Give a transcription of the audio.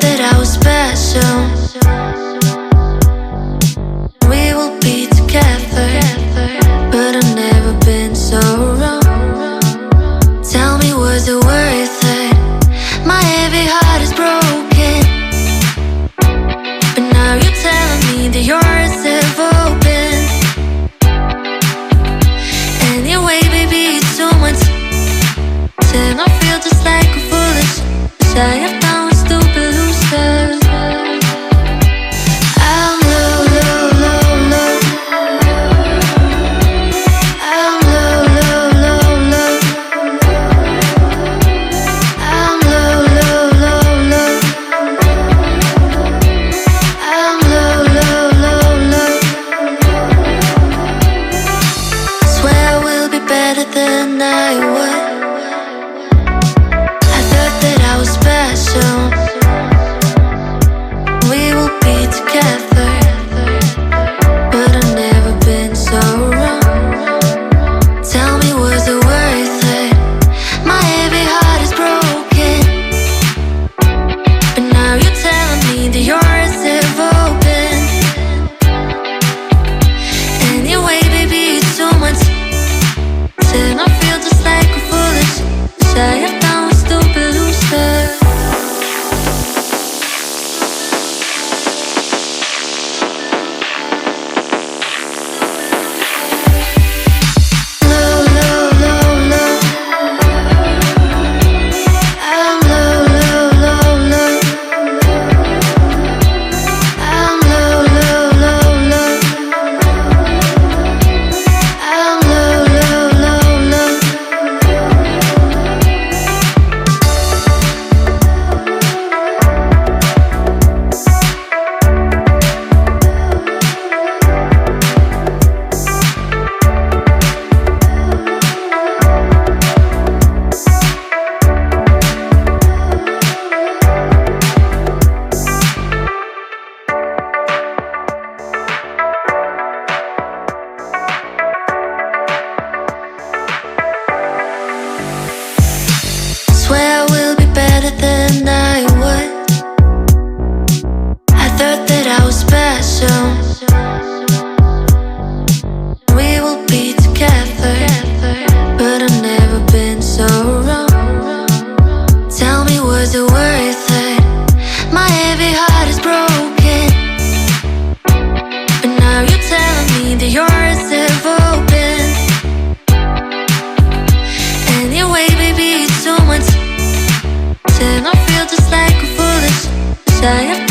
that I was special. We will be together, but I've never been so wrong. Tell me, was it worth it? My heavy heart is broken, but now you're telling me that yours have opened. Anyway, baby, it's too much. Then I feel just like a foolish shy of down a stupid loser. I'm low, low, low, low. I'm low, low, low, low. I'm low, low, low, low. I'm low, low, low, low. Swear I will be better than I was. I was special. We will be together, but I've never been so wrong. Tell me, was it worth it? My heavy heart is broken, but now you're telling me that yours have opened. Anyway, baby, it's too much. Then I feel just like a foolish shy of down a stupid loser. Swear I will be better than I was. I thought that I was special. We will be together, but I've never been so wrong. Tell me, was it worth it? My heavy heart is broken, but now you're telling me that yours have opened. Anyway, baby, it's too much. Then I feel just like a foolish shy of